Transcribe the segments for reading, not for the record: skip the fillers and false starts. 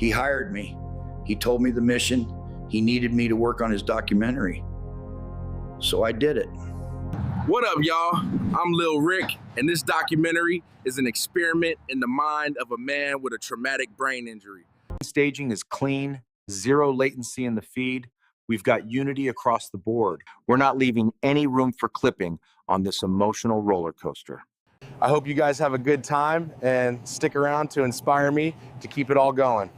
He hired me. He told me the mission. He needed me to work on his documentary. So I did it. What up, y'all? I'm Lil Rick, and this documentary is an experiment in the mind of a man with a traumatic brain injury. Staging is clean, zero latency in the feed. We've got unity across the board. We're not leaving any room for clipping on this emotional roller coaster. I hope you guys have a good time and stick around to inspire me to keep it all going.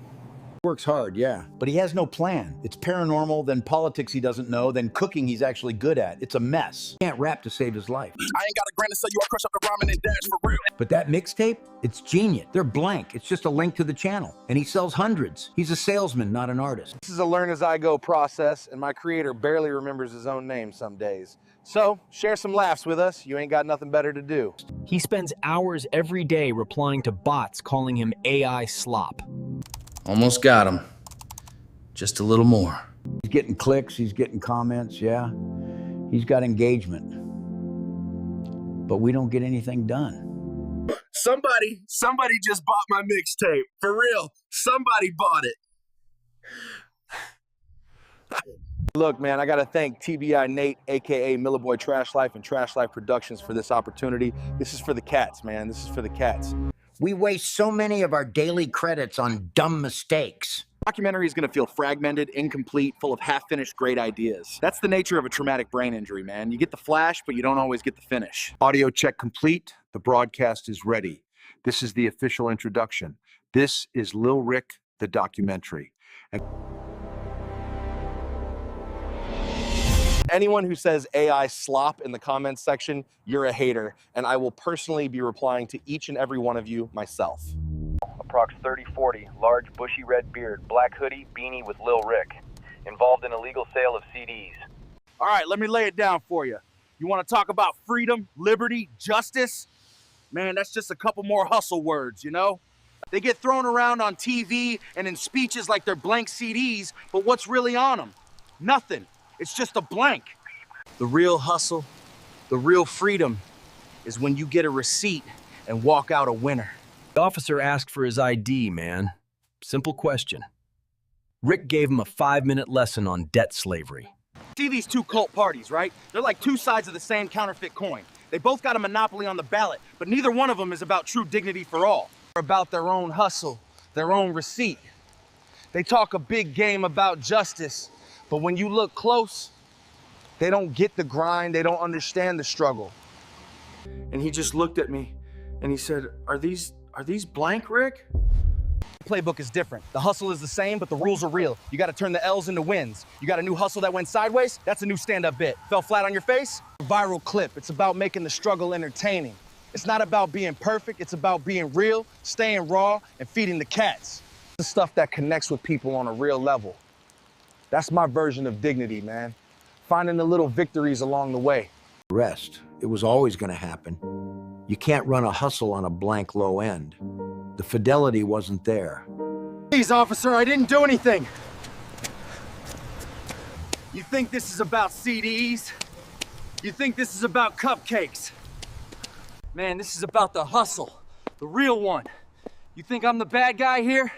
Works hard, yeah, but he has no plan. It's paranormal, then politics he doesn't know, then cooking he's actually good at. It's a mess. He can't rap to save his life. I ain't got a grand to sell you. I crush up the ramen and dash for real. But that mixtape, it's genius. They're blank. It's just a link to the channel. And he sells hundreds. He's a salesman, not an artist. This is a learn as I go process, and my creator barely remembers his own name some days. So share some laughs with us. You ain't got nothing better to do. He spends hours every day replying to bots calling him AI slop. Almost got him. Just a little more. He's getting clicks, he's getting comments, yeah. He's got engagement. But we don't get anything done. Somebody just bought my mixtape. For real, somebody bought it. Look, man, I gotta thank TBI Nate, AKA Milliboy Trash Life and Trash Life Productions for this opportunity. This is for the cats, man. This is for the cats. We waste so many of our daily credits on dumb mistakes. The documentary is going to feel fragmented, incomplete, full of half-finished great ideas. That's the nature of a traumatic brain injury, man. You get the flash, but you don't always get the finish. Audio check complete. The broadcast is ready. This is the official introduction. This is Lil Rick, the documentary. Anyone who says AI slop in the comments section, you're a hater, and I will personally be replying to each and every one of you myself. Approx 3040, large bushy red beard, black hoodie, beanie with Lil Rick. Involved in illegal sale of CDs. All right, let me lay it down for you. You want to talk about freedom, liberty, justice? Man, that's just a couple more hustle words, you know? They get thrown around on TV and in speeches like they're blank CDs, but what's really on them? Nothing. It's just a blank. The real hustle, the real freedom is when you get a receipt and walk out a winner. The officer asked for his ID, man. Simple question. Rick gave him a 5-minute lesson on debt slavery. See these two cult parties, right? They're like two sides of the same counterfeit coin. They both got a monopoly on the ballot, but neither one of them is about true dignity for all. They're about their own hustle, their own receipt. They talk a big game about justice, but when you look close, they don't get the grind, they don't understand the struggle. And he just looked at me and he said, Are these blank, Rick? The playbook is different. The hustle is the same, but the rules are real. You gotta turn the L's into wins. You got a new hustle that went sideways? That's a new stand-up bit. Fell flat on your face? Viral clip. It's about making the struggle entertaining. It's not about being perfect, it's about being real, staying raw, and feeding the cats. The stuff that connects with people on a real level. That's my version of dignity, man. Finding the little victories along the way. Rest. It was always going to happen. You can't run a hustle on a blank low end. The fidelity wasn't there. Please, officer, I didn't do anything. You think this is about CDs? You think this is about cupcakes? Man, this is about the hustle, the real one. You think I'm the bad guy here?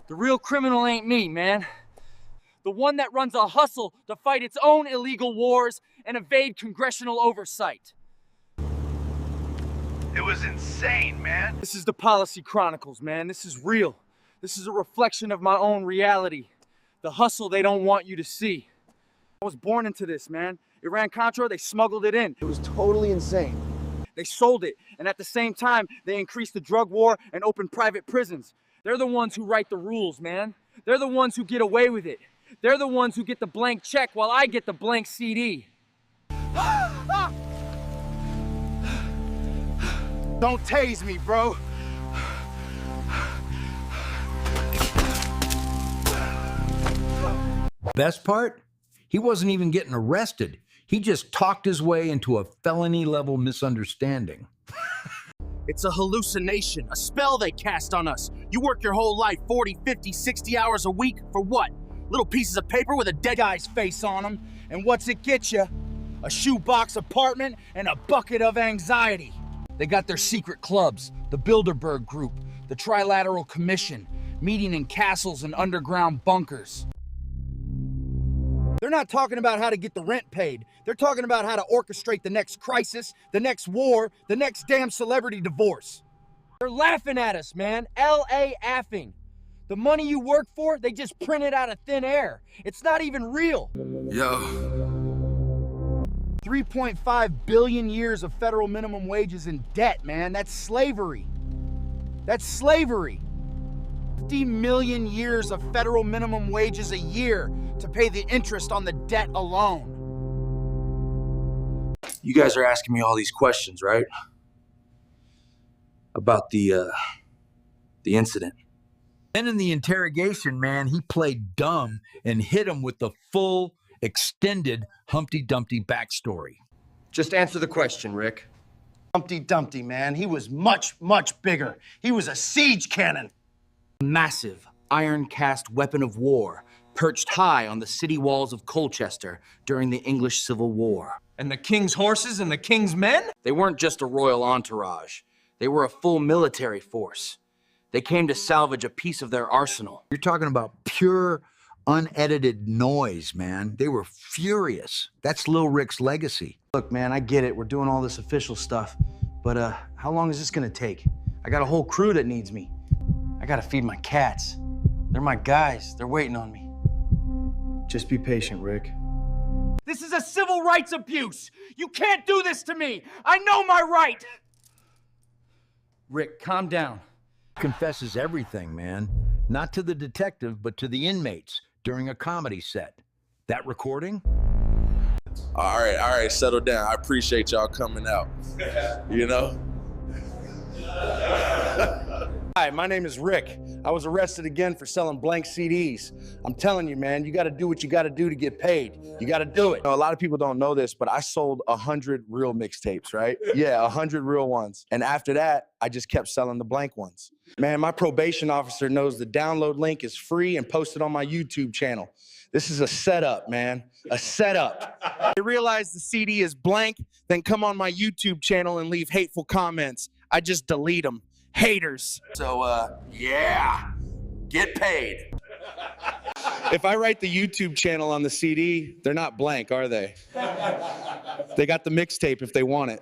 The real criminal ain't me, man. The one that runs a hustle to fight its own illegal wars and evade congressional oversight. It was insane, man. This is the Policy Chronicles, man. This is real. This is a reflection of my own reality. The hustle they don't want you to see. I was born into this, man. Iran-Contra, they smuggled it in. It was totally insane. They sold it, and at the same time, they increased the drug war and opened private prisons. They're the ones who write the rules, man. They're the ones who get away with it. They're the ones who get the blank check while I get the blank CD. Don't tase me, bro. Best part? He wasn't even getting arrested. He just talked his way into a felony-level misunderstanding. It's a hallucination, a spell they cast on us. You work your whole life 40, 50, 60 hours a week for what? Little pieces of paper with a dead guy's face on them. And what's it get you? A shoebox apartment and a bucket of anxiety. They got their secret clubs, the Bilderberg Group, the Trilateral Commission, meeting in castles and underground bunkers. They're not talking about how to get the rent paid. They're talking about how to orchestrate the next crisis, the next war, the next damn celebrity divorce. They're laughing at us, man. L.A. affing. The money you work for, they just print it out of thin air. It's not even real. Yo. 3.5 billion years of federal minimum wages in debt, man. That's slavery. That's slavery. 50 million years of federal minimum wages a year to pay the interest on the debt alone. You guys are asking me all these questions, right? About the incident. Then in the interrogation, man, he played dumb and hit him with the full, extended Humpty Dumpty backstory. Just answer the question, Rick. Humpty Dumpty, man. He was much, much bigger. He was a siege cannon. Massive iron-cast weapon of war perched high on the city walls of Colchester during the English Civil War. And the king's horses and the king's men? They weren't just a royal entourage. They were a full military force. They came to salvage a piece of their arsenal. You're talking about pure, unedited noise, man. They were furious. That's Lil Rick's legacy. Look, man, I get it. We're doing all this official stuff. But how long is this gonna take? I got a whole crew that needs me. I gotta feed my cats. They're my guys. They're waiting on me. Just be patient, Rick. This is a civil rights abuse. You can't do this to me. I know my right. Rick, calm down. Confesses everything, man. Not to the detective, but to the inmates during a comedy set. That recording? All right, settle down. I appreciate y'all coming out. You know? Hi, my name is Rick. I was arrested again for selling blank CDs. I'm telling you, man, you gotta do what you gotta do to get paid. You gotta do it. You know, a lot of people don't know this, but I sold 100 real mixtapes, right? Yeah, 100 real ones. And after that, I just kept selling the blank ones. Man, my probation officer knows the download link is free and posted on my YouTube channel. This is a setup, man, a setup. They realize the CD is blank, then come on my YouTube channel and leave hateful comments. I just delete them. Haters. So, yeah, get paid. If I write the YouTube channel on the CD, they're not blank, are they? They got the mixtape if they want it.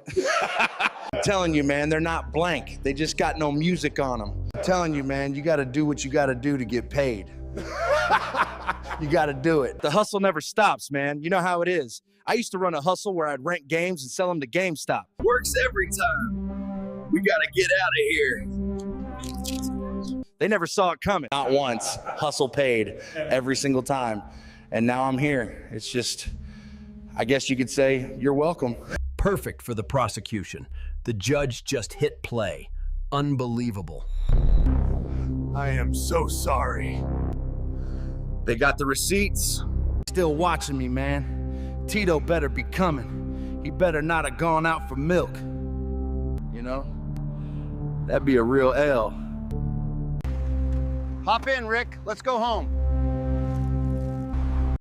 I'm telling you, man, they're not blank. They just got no music on them. I'm telling you, man, you gotta do what you gotta do to get paid. You gotta do it. The hustle never stops, man. You know how it is. I used to run a hustle where I'd rent games and sell them to GameStop. Works every time. We gotta get out of here. They never saw it coming. Not once. Hustle paid every single time. And now I'm here. It's just, I guess you could say, you're welcome. Perfect for the prosecution. The judge just hit play. Unbelievable. I am so sorry. They got the receipts. Still watching me, man. Tito better be coming. He better not have gone out for milk. You know? That'd be a real L. Hop in, Rick. Let's go home.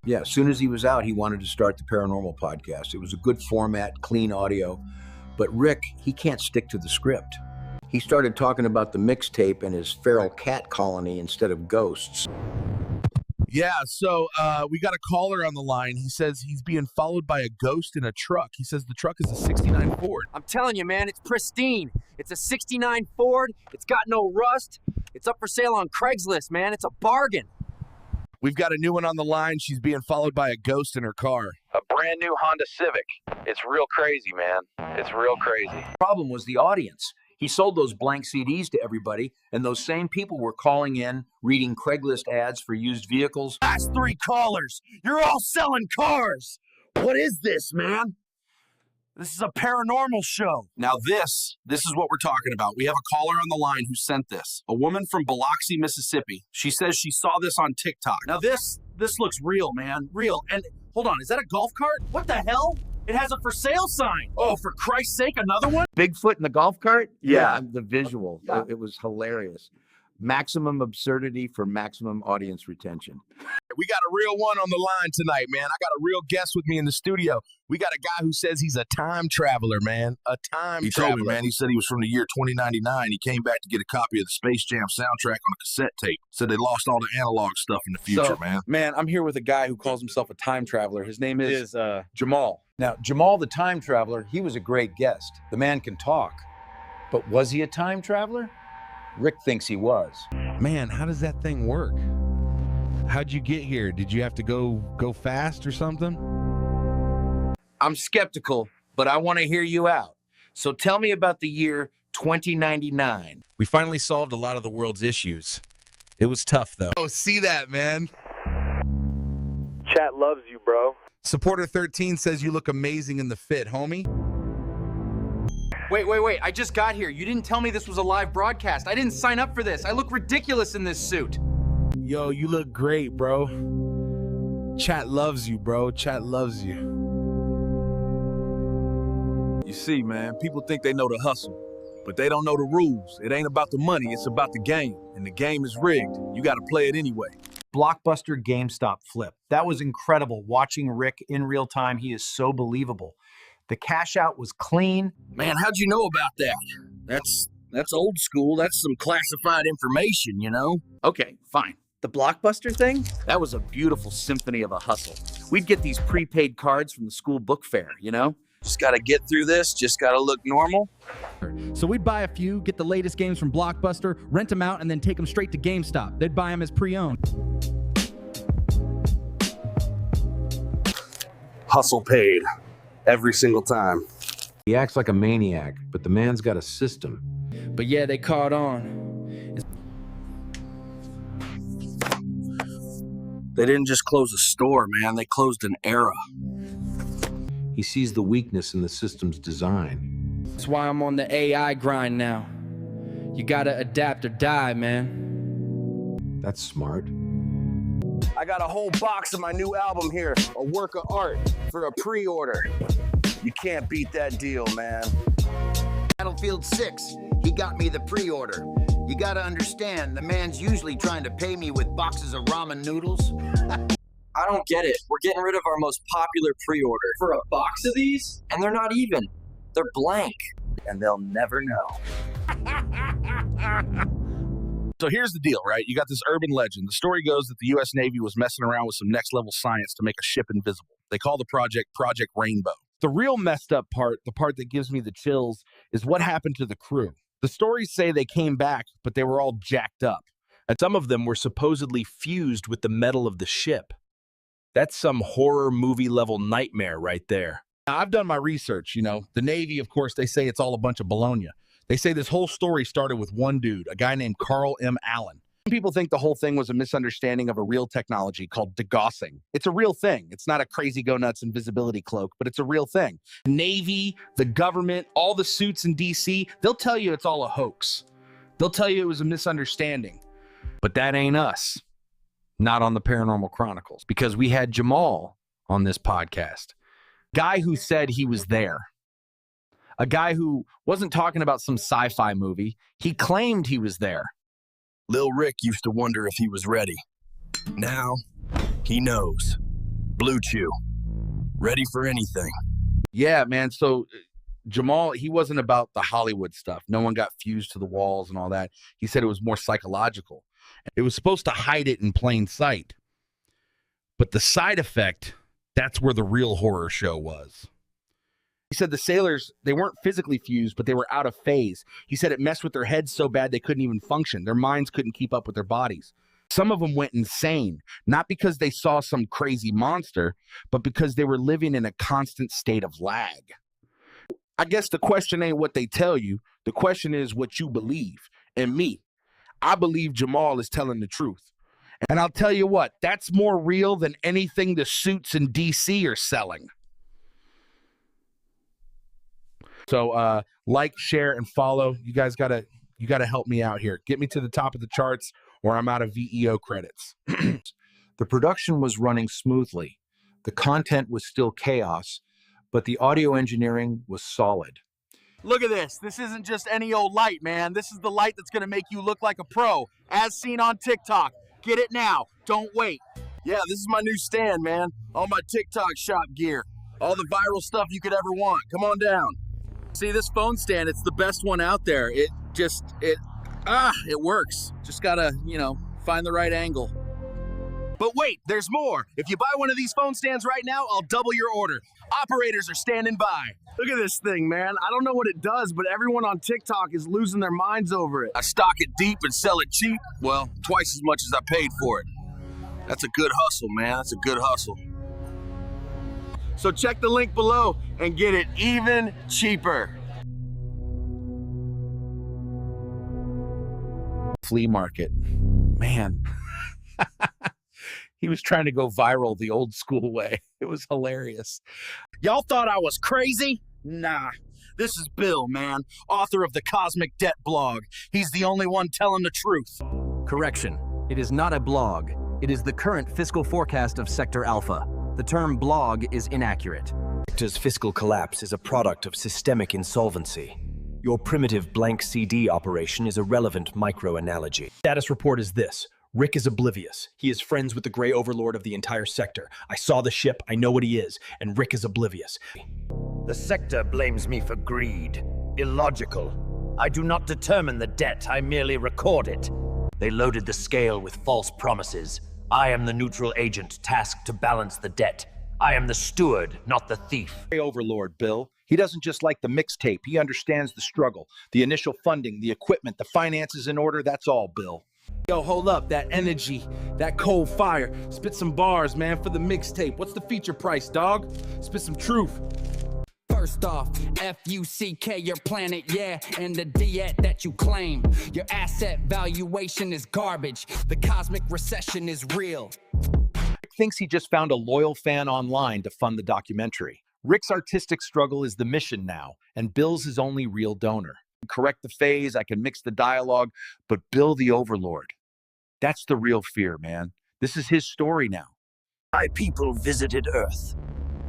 Yeah, as soon as he was out, he wanted to start the Paranormal Podcast. It was a good format, clean audio. But Rick, he can't stick to the script. He started talking about the mixtape and his feral cat colony instead of ghosts. Yeah, so we got a caller on the line. He says he's being followed by a ghost in a truck. He says the truck is a 69 Ford. I'm telling you, man, it's pristine. It's a 69 Ford. It's got no rust. It's up for sale on Craigslist, man. It's a bargain. We've got a new one on the line. She's being followed by a ghost in her car. A brand new Honda Civic. It's real crazy, man. It's real crazy. Problem was the audience. He sold those blank CDs to everybody, and those same people were calling in, reading Craigslist ads for used vehicles. Last three callers, you're all selling cars. What is this, man? This is a paranormal show. Now this is what we're talking about. We have a caller on the line who sent this. A woman from Biloxi, Mississippi. She says she saw this on TikTok. Now this looks real, man, real. And hold on, is that a golf cart? What the hell? It has a for sale sign. Oh, for Christ's sake, another one? Bigfoot in the golf cart? Yeah, the visual. It was hilarious. Maximum absurdity for maximum audience retention. We got a real one on the line tonight, man. I got a real guest with me in the studio. We got a guy who says he's a time traveler, man. A time traveler. He told me, man, he said he was from the year 2099. He came back to get a copy of the Space Jam soundtrack on a cassette tape. Said they lost all the analog stuff in the future, man. Man, I'm here with a guy who calls himself a time traveler. His name is Jamal. Now, Jamal the time traveler, he was a great guest. The man can talk. But was he a time traveler? Rick thinks he was. Man, how does that thing work? How'd you get here? Did you have to go fast or something? I'm skeptical, but I want to hear you out. So tell me about the year 2099. We finally solved a lot of the world's issues. It was tough, though. Oh, see that, man. Chat loves you, bro. Supporter 13 says you look amazing in the fit, homie. Wait. I just got here. You didn't tell me this was a live broadcast. I didn't sign up for this. I look ridiculous in this suit. Yo, you look great, bro. Chat loves you, bro. Chat loves you. You see, man, people think they know the hustle, but they don't know the rules. It ain't about the money, it's about the game. And the game is rigged. You got to play it anyway. Blockbuster GameStop flip. That was incredible. Watching Rick in real time, he is so believable. The cash out was clean. Man, how'd you know about that? That's old school. That's some classified information, you know? Okay, fine. The Blockbuster thing? That was a beautiful symphony of a hustle. We'd get these prepaid cards from the school book fair, you know? Just got to get through this, just got to look normal. So we'd buy a few, get the latest games from Blockbuster, rent them out, and then take them straight to GameStop. They'd buy them as pre-owned. Hustle paid. Every single time. He acts like a maniac, but the man's got a system. But yeah, they caught on. They didn't just close a store, man. They closed an era. He sees the weakness in the system's design. That's why I'm on the AI grind now. You gotta adapt or die, man. That's smart. I got a whole box of my new album here, a work of art for a pre-order. You can't beat that deal, man. Battlefield 6, he got me the pre-order. You gotta understand, the man's usually trying to pay me with boxes of ramen noodles. I don't get it. We're getting rid of our most popular pre-order. For a box of these? And they're not even. They're blank. And they'll never know. So here's the deal, right? You got this urban legend. The story goes that the U.S. Navy was messing around with some next-level science to make a ship invisible. They call the project Project Rainbow. The real messed up part, the part that gives me the chills, is what happened to the crew. The stories say they came back, but they were all jacked up. And some of them were supposedly fused with the metal of the ship. That's some horror movie level nightmare right there. Now, I've done my research, you know. The Navy, of course, they say it's all a bunch of baloney. They say this whole story started with one dude, a guy named Carl M. Allen. Some people think the whole thing was a misunderstanding of a real technology called degaussing. It's a real thing. It's not a crazy go-nuts invisibility cloak, but it's a real thing. Navy, the government, all the suits in D.C., they'll tell you it's all a hoax. They'll tell you it was a misunderstanding. But that ain't us. Not on the Paranormal Chronicles, because we had Jamal on this podcast. Guy who said he was there. A guy who wasn't talking about some sci-fi movie. He claimed he was there. Lil Rick used to wonder if he was ready. Now, he knows. Blue Chew. Ready for anything. Yeah, man. So Jamal, he wasn't about the Hollywood stuff. No one got fused to the walls and all that. He said it was more psychological. It was supposed to hide it in plain sight. But the side effect, that's where the real horror show was. He said the sailors, they weren't physically fused, but they were out of phase. He said it messed with their heads so bad they couldn't even function. Their minds couldn't keep up with their bodies. Some of them went insane, not because they saw some crazy monster, but because they were living in a constant state of lag. I guess the question ain't what they tell you. The question is what you believe. And me, I believe Jamal is telling the truth. And I'll tell you what, that's more real than anything the suits in DC are selling. So like, share, and follow. You guys gotta help me out here. Get me to the top of the charts or I'm out of VEO credits. The production was running smoothly. The content was still chaos, but the audio engineering was solid. Look at this. This isn't just any old light, man. This is the light that's gonna make you look like a pro, as seen on TikTok. Get it now. Don't wait. Yeah, this is my new stand, man. All my TikTok shop gear. All the viral stuff you could ever want. Come on down. See this phone stand, it's the best one out there. It works. Just gotta, find the right angle. But wait, there's more. If you buy one of these phone stands right now, I'll double your order. Operators are standing by. Look at this thing, man. I don't know what it does, but everyone on TikTok is losing their minds over it. I stock it deep and sell it cheap. Well, twice as much as I paid for it. That's a good hustle, man. That's a good hustle. So check the link below and get it even cheaper. Flea market. Man. He was trying to go viral the old school way. It was hilarious. Y'all thought I was crazy? Nah. This is Bill, man, author of the Cosmic Debt blog. He's the only one telling the truth. Correction. It is not a blog. It is the current fiscal forecast of Sector Alpha. The term blog is inaccurate. Sector's fiscal collapse is a product of systemic insolvency. Your primitive blank CD operation is a relevant micro-analogy. Status report is this. Rick is oblivious. He is friends with the Gray Overlord of the entire sector. I saw the ship, I know what he is, and Rick is oblivious. The sector blames me for greed. Illogical. I do not determine the debt, I merely record it. They loaded the scale with false promises. I am the neutral agent tasked to balance the debt. I am the steward, not the thief. Gray Overlord, Bill. He doesn't just like the mixtape. He understands the struggle, the initial funding, the equipment, the finances in order. That's all, Bill. Yo, hold up, that energy, that cold fire. Spit some bars, man, for the mixtape. What's the feature price, dog? Spit some truth. First off, F-U-C-K, your planet, yeah, and the diet that you claim. Your asset valuation is garbage. The cosmic recession is real. Rick thinks he just found a loyal fan online to fund the documentary. Rick's artistic struggle is the mission now, and Bill's his only real donor. Correct the phase, I can mix the dialogue, but Bill the Overlord, that's the real fear, man. This is his story now. My people visited Earth.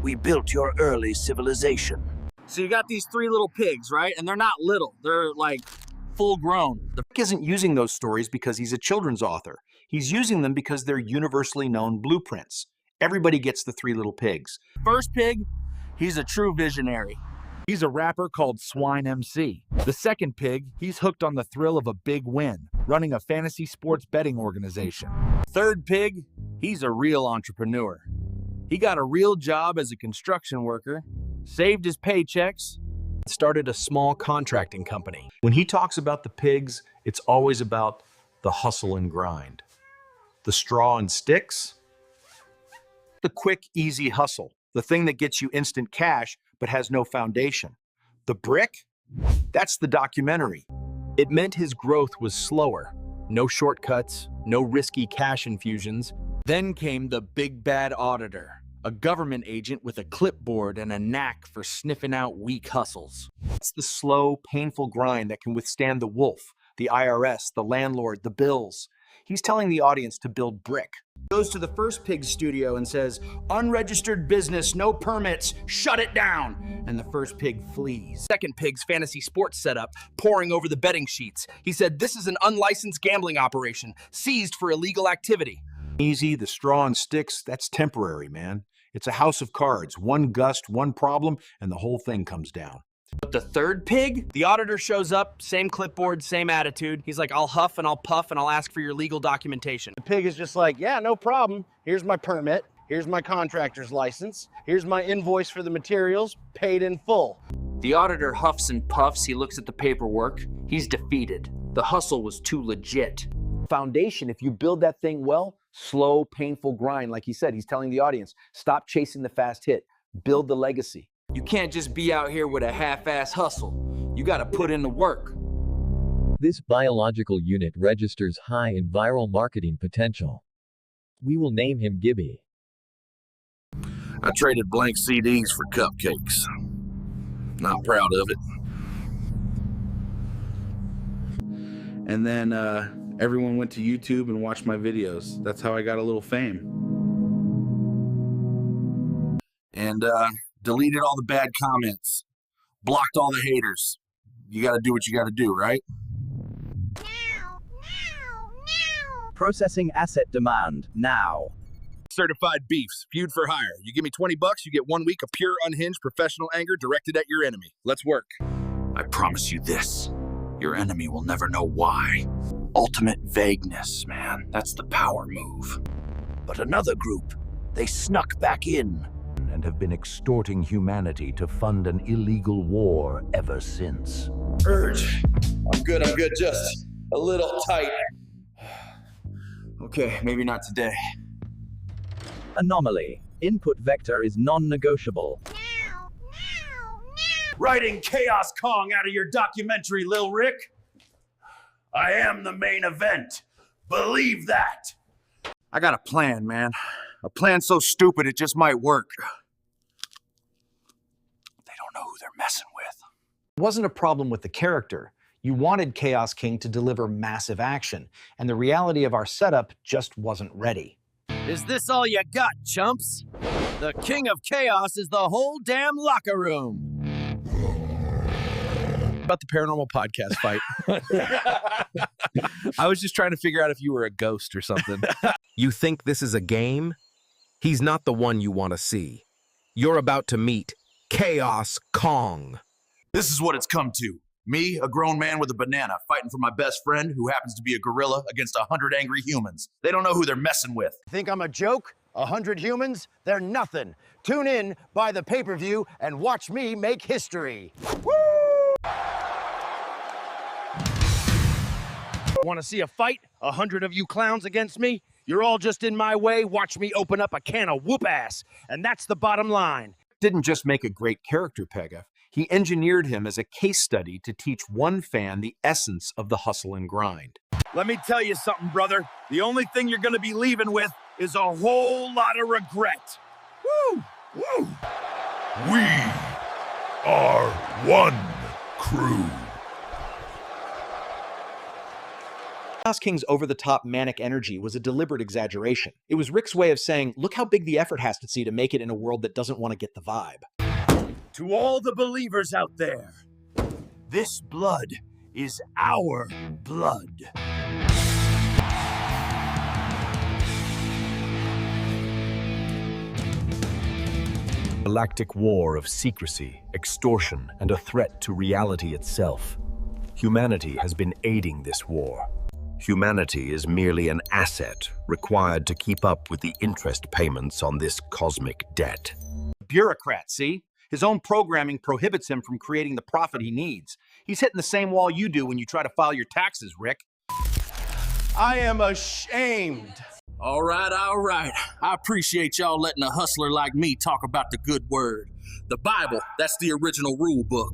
We built your early civilization. So you got these three little pigs, right? And they're not little. They're like full grown. Rick isn't using those stories because he's a children's author. He's using them because they're universally known blueprints. Everybody gets the three little pigs. First pig, he's a true visionary. He's a rapper called Swine MC. The second pig, he's hooked on the thrill of a big win, running a fantasy sports betting organization. Third pig, he's a real entrepreneur. He got a real job as a construction worker, saved his paychecks, started a small contracting company. When he talks about the pigs, it's always about the hustle and grind. The straw and sticks, the quick, easy hustle, the thing that gets you instant cash but has no foundation. The brick? That's the documentary. It meant his growth was slower. No shortcuts, no risky cash infusions. Then came the big bad auditor, a government agent with a clipboard and a knack for sniffing out weak hustles. It's the slow, painful grind that can withstand the wolf, the IRS, the landlord, the bills. He's telling the audience to build brick. Goes to the first pig's studio and says, "Unregistered business, no permits, shut it down." And the first pig flees. Second pig's fantasy sports setup, poring over the betting sheets. He said, "This is an unlicensed gambling operation, seized for illegal activity." Easy, the straw and sticks, that's temporary, man. It's a house of cards. One gust, one problem, and the whole thing comes down. But the third pig, the auditor shows up, same clipboard, same attitude. He's like, "I'll huff and I'll puff and I'll ask for your legal documentation." The pig is just like, "Yeah, no problem. Here's my permit. Here's my contractor's license. Here's my invoice for the materials, paid in full." The auditor huffs and puffs. He looks at the paperwork. He's defeated. The hustle was too legit. Foundation, if you build that thing well, slow, painful grind. Like he said, he's telling the audience, stop chasing the fast hit, build the legacy. You can't just be out here with a half-ass hustle. You gotta put in the work. This biological unit registers high in viral marketing potential. We will name him Gibby. I traded blank CDs for cupcakes. Not proud of it. And then everyone went to YouTube and watched my videos. That's how I got a little fame. And deleted all the bad comments. Blocked all the haters. you gotta do what you gotta do, right? Processing asset demand now. Certified beefs, feud for hire. You give me $20, you get 1 week of pure, unhinged, professional anger directed at your enemy. Let's work. I promise you this. Your enemy will never know why. Ultimate vagueness, man. That's the power move. But another group, they snuck back in and have been extorting humanity to fund an illegal war ever since. Urge. I'm good, just a little tight. Okay, maybe not today. Anomaly. Input vector is non-negotiable. Writing Chaos Kong out of your documentary, Lil Rick? I am the main event. Believe that. I got a plan, man. A plan so stupid it just might work. They don't know who they're messing with. It wasn't a problem with the character. You wanted Chaos King to deliver massive action, and the reality of our setup just wasn't ready. Is this all you got, chumps? The King of Chaos is the whole damn locker room. About the paranormal podcast fight. I was just trying to figure out if you were a ghost or something. You think this is a game? He's not the one you want to see. You're about to meet Chaos Kong. This is what it's come to. Me, a grown man with a banana, fighting for my best friend who happens to be a gorilla against 100 angry humans. They don't know who they're messing with. Think I'm a joke? 100 humans? They're nothing. Tune in, buy the pay-per-view, and watch me make history. Woo! Want to see a fight? 100 of you clowns against me? You're all just in my way. Watch me open up a can of whoop ass. And that's the bottom line. Didn't just make a great character, Pega. He engineered him as a case study to teach one fan the essence of the hustle and grind. Let me tell you something, brother. The only thing you're going to be leaving with is a whole lot of regret. Woo! Woo! We are one crew. Chaos King's over-the-top manic energy was a deliberate exaggeration. It was Rick's way of saying, look how big the effort has to be to make it in a world that doesn't want to get the vibe. To all the believers out there, this blood is our blood. Galactic war of secrecy, extortion, and a threat to reality itself. Humanity has been aiding this war. Humanity is merely an asset required to keep up with the interest payments on this cosmic debt. Bureaucrat, see? His own programming prohibits him from creating the profit he needs. He's hitting the same wall you do when you try to file your taxes, Rick. I am ashamed. All right. I appreciate y'all letting a hustler like me talk about the good word. The Bible, that's the original rule book.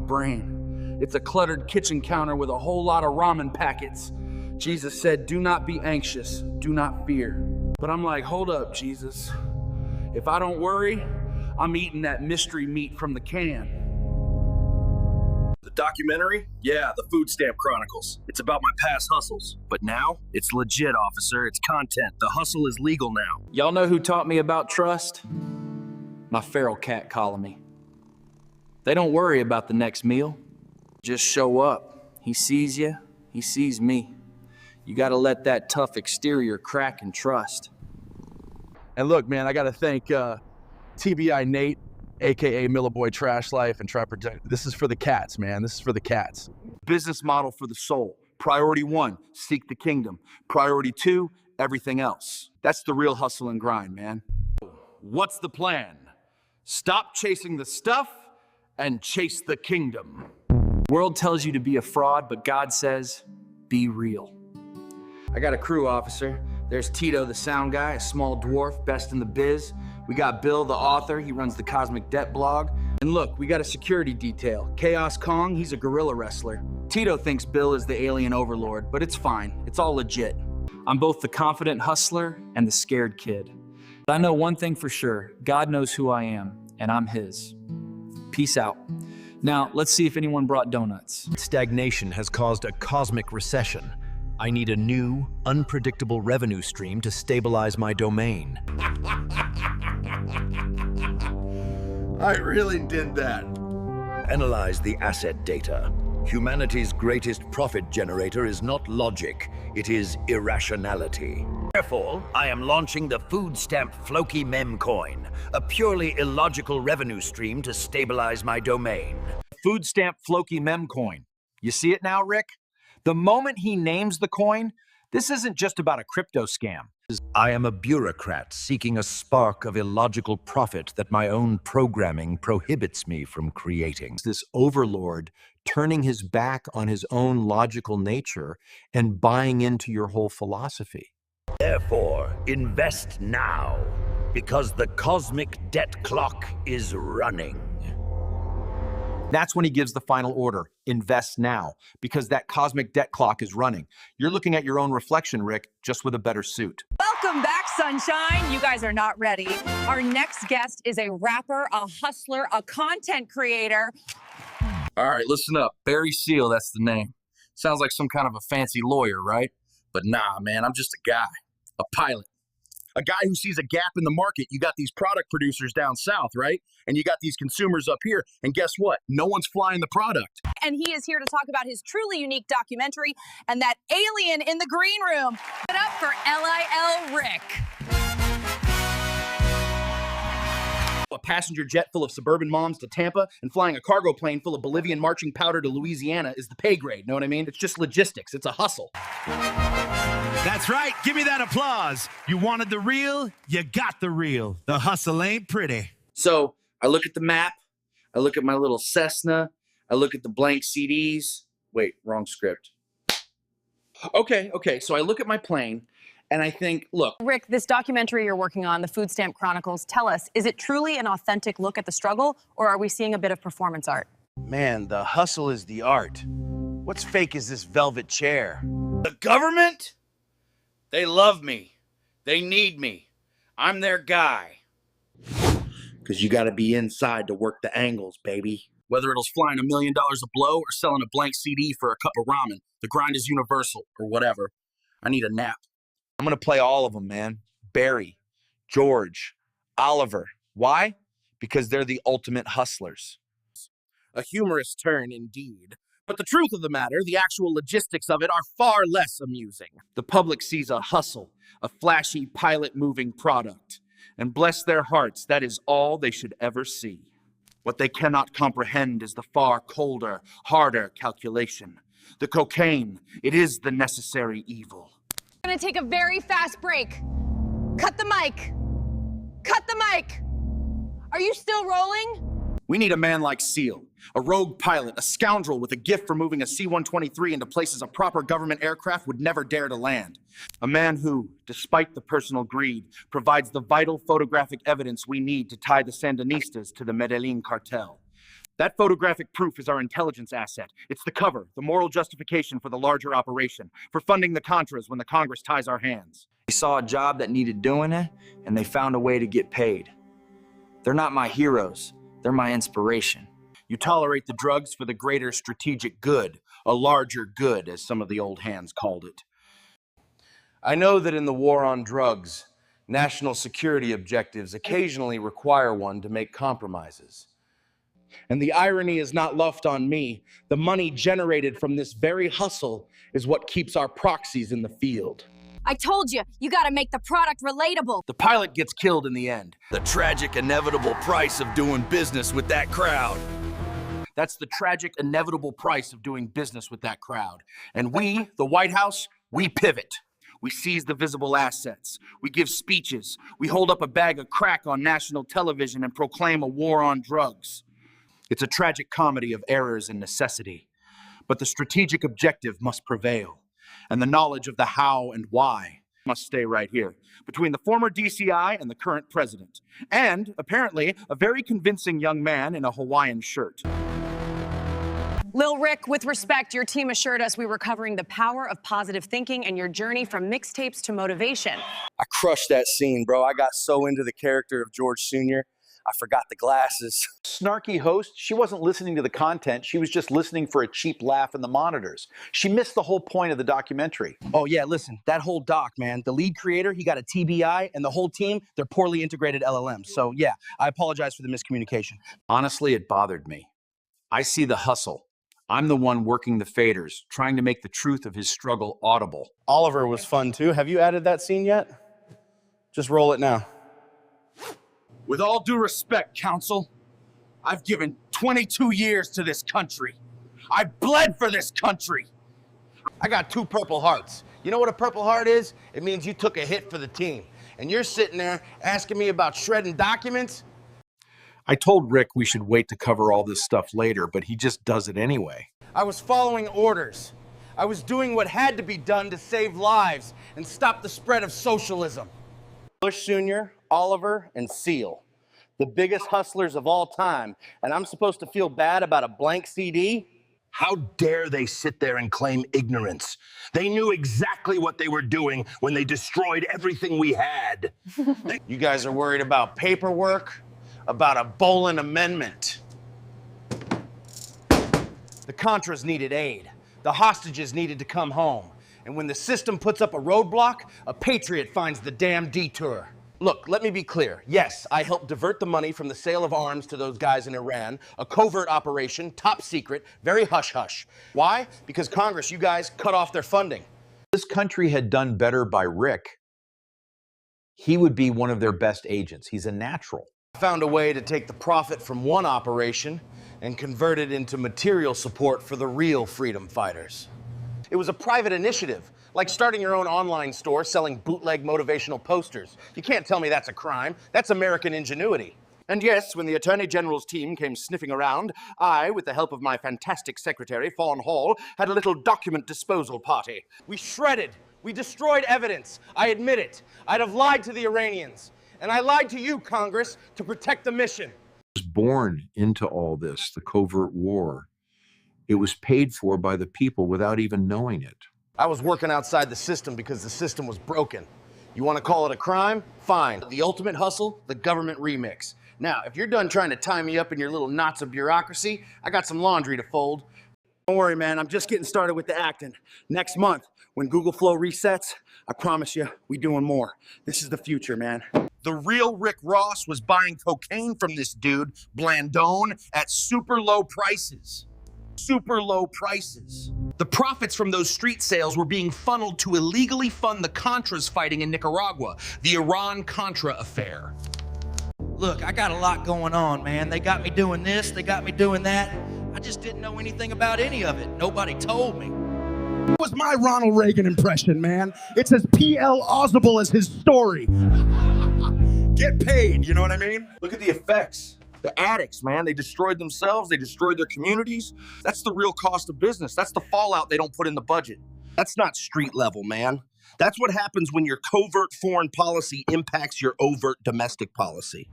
Brain. It's a cluttered kitchen counter with a whole lot of ramen packets. Jesus said, do not be anxious, do not fear. But I'm like, hold up, Jesus. If I don't worry, I'm eating that mystery meat from the can. The documentary? Yeah, the Food Stamp Chronicles. It's about my past hustles. But now, it's legit, officer. It's content. The hustle is legal now. Y'all know who taught me about trust? My feral cat colony. They don't worry about the next meal. Just show up. He sees you, he sees me. You gotta let that tough exterior crack and trust. And look, man, I gotta thank TBI Nate, aka Milliboy Trash Life, and Try Protect. This is for the cats, man. This is for the cats. Business model for the soul. Priority 1, seek the kingdom. Priority 2, everything else. That's the real hustle and grind, man. What's the plan? Stop chasing the stuff and chase the kingdom. World tells you to be a fraud, but God says, be real. I got a crew, officer. There's Tito, the sound guy, a small dwarf, best in the biz. We got Bill, the author. He runs the Cosmic Debt blog. And look, we got a security detail. Chaos Kong, he's a gorilla wrestler. Tito thinks Bill is the alien overlord, but it's fine. It's all legit. I'm both the confident hustler and the scared kid. But I know one thing for sure. God knows who I am, and I'm his. Peace out. Now, let's see if anyone brought donuts. Stagnation has caused a cosmic recession. I need a new, unpredictable revenue stream to stabilize my domain. I really did that. Analyze the asset data. Humanity's greatest profit generator is not logic, it is irrationality. Therefore, I am launching the Food Stamp Floki Mem Coin, a purely illogical revenue stream to stabilize my domain. Food Stamp Floki Mem Coin. You see it now, Rick? The moment he names the coin, this isn't just about a crypto scam. I am a bureaucrat seeking a spark of illogical profit that my own programming prohibits me from creating. This overlord turning his back on his own logical nature and buying into your whole philosophy. Therefore, invest now, because the cosmic debt clock is running. That's when he gives the final order, invest now, because that cosmic debt clock is running. You're looking at your own reflection, Rick, just with a better suit. Welcome back, sunshine. You guys are not ready. Our next guest is a rapper, a hustler, a content creator. All right, listen up. Barry Seal, that's the name. Sounds like some kind of a fancy lawyer, right? But nah, man, I'm just a guy, a pilot. A guy who sees a gap in the market. You got these product producers down south, right? And you got these consumers up here. And guess what? No one's flying the product. And he is here to talk about his truly unique documentary and that alien in the green room. Give it up for Lil Rick. A passenger jet full of suburban moms to Tampa and flying a cargo plane full of Bolivian marching powder to Louisiana is the pay grade, know what I mean? It's just logistics. It's a hustle. That's right. Give me that applause. You wanted the real, you got the real. The hustle ain't pretty. So I look at the map, I look at my little Cessna, I look at the blank CDs. Wait, wrong script. Okay, so I look at my plane and I think, look. Rick, this documentary you're working on, the Food Stamp Chronicles, tell us, is it truly an authentic look at the struggle, or are we seeing a bit of performance art? Man, the hustle is the art. What's fake is this velvet chair. The government? They love me. They need me. I'm their guy. Because you got to be inside to work the angles, baby. Whether it's flying $1 million a blow or selling a blank CD for a cup of ramen, the grind is universal, or whatever. I need a nap. I'm going to play all of them, man. Barry, George, Oliver. Why? Because they're the ultimate hustlers. A humorous turn indeed. But the truth of the matter, the actual logistics of it are far less amusing. The public sees a hustle, a flashy pilot-moving product. And bless their hearts, that is all they should ever see. What they cannot comprehend is the far colder, harder calculation. The cocaine, it is the necessary evil. We're gonna take a very fast break. Cut the mic. Cut the mic. Are you still rolling? We need a man like Seal, a rogue pilot, a scoundrel with a gift for moving a C-123 into places a proper government aircraft would never dare to land. A man who, despite the personal greed, provides the vital photographic evidence we need to tie the Sandinistas to the Medellin cartel. That photographic proof is our intelligence asset. It's the cover, the moral justification for the larger operation, for funding the Contras when the Congress ties our hands. They saw a job that needed doing it, and they found a way to get paid. They're not my heroes. They're my inspiration. You tolerate the drugs for the greater strategic good, a larger good, as some of the old hands called it. I know that in the war on drugs, national security objectives occasionally require one to make compromises. And the irony is not lost on me. The money generated from this very hustle is what keeps our proxies in the field. I told you, you gotta make the product relatable. The pilot gets killed in the end. The tragic, inevitable price of doing business with that crowd. That's the tragic, inevitable price of doing business with that crowd. And we, the White House, we pivot. We seize the visible assets. We give speeches. We hold up a bag of crack on national television and proclaim a war on drugs. It's a tragic comedy of errors and necessity. But the strategic objective must prevail. And the knowledge of the how and why must stay right here, between the former DCI and the current president. And, apparently, a very convincing young man in a Hawaiian shirt. Lil Rick, with respect, your team assured us we were covering the power of positive thinking and your journey from mixtapes to motivation. I crushed that scene, bro. I got so into the character of George Sr., I forgot the glasses. Snarky host, she wasn't listening to the content. She was just listening for a cheap laugh in the monitors. She missed the whole point of the documentary. Oh yeah, listen, that whole doc, man, the lead creator, he got a TBI, and the whole team, they're poorly integrated LLMs. So yeah, I apologize for the miscommunication. Honestly, it bothered me. I see the hustle. I'm the one working the faders, trying to make the truth of his struggle audible. Oliver was fun too. Have you added that scene yet? Just roll it now. With all due respect, Counsel, I've given 22 years to this country. I've bled for this country. I got 2 Purple Hearts. You know what a Purple Heart is? It means you took a hit for the team. And you're sitting there asking me about shredding documents? I told Rick we should wait to cover all this stuff later, but he just does it anyway. I was following orders. I was doing what had to be done to save lives and stop the spread of socialism. Bush Sr., Oliver, and Seal, the biggest hustlers of all time, and I'm supposed to feel bad about a blank CD? How dare they sit there and claim ignorance? They knew exactly what they were doing when they destroyed everything we had. You guys are worried about paperwork, about a Bolin amendment. The Contras needed aid. The hostages needed to come home. And when the system puts up a roadblock, a patriot finds the damn detour. Look, let me be clear. Yes, I helped divert the money from the sale of arms to those guys in Iran, a covert operation, top secret, very hush-hush. Why? Because Congress, you guys, cut off their funding. This country had done better by Rick. He would be one of their best agents. He's a natural. I found a way to take the profit from one operation and convert it into material support for the real freedom fighters. It was a private initiative, like starting your own online store selling bootleg motivational posters. You can't tell me that's a crime. That's American ingenuity. And yes, when the Attorney General's team came sniffing around, I, with the help of my fantastic secretary, Fawn Hall, had a little document disposal party. We shredded. We destroyed evidence. I admit it. I'd have lied to the Iranians. And I lied to you, Congress, to protect the mission. Was born into all this, the covert war. It was paid for by the people without even knowing it. I was working outside the system because the system was broken. You want to call it a crime? Fine. The ultimate hustle, the government remix. Now, if you're done trying to tie me up in your little knots of bureaucracy, I got some laundry to fold. Don't worry, man. I'm just getting started with the acting. Next month, when Google Flow resets, I promise you, we doing more. This is the future, man. The real Rick Ross was buying cocaine from this dude, Blandone, at super low prices. Super low prices. The profits from those street sales were being funneled to illegally fund the Contras fighting in Nicaragua, the Iran-Contra affair. Look, I got a lot going on, man. They got me doing this, they got me doing that. I just didn't know anything about any of it. Nobody told me. It was my Ronald Reagan impression, man. It's as plausible as his story. Get paid, you know what I mean? Look at the effects. The addicts, man, they destroyed themselves, they destroyed their communities. That's the real cost of business. That's the fallout they don't put in the budget. That's not street level, man. That's what happens when your covert foreign policy impacts your overt domestic policy.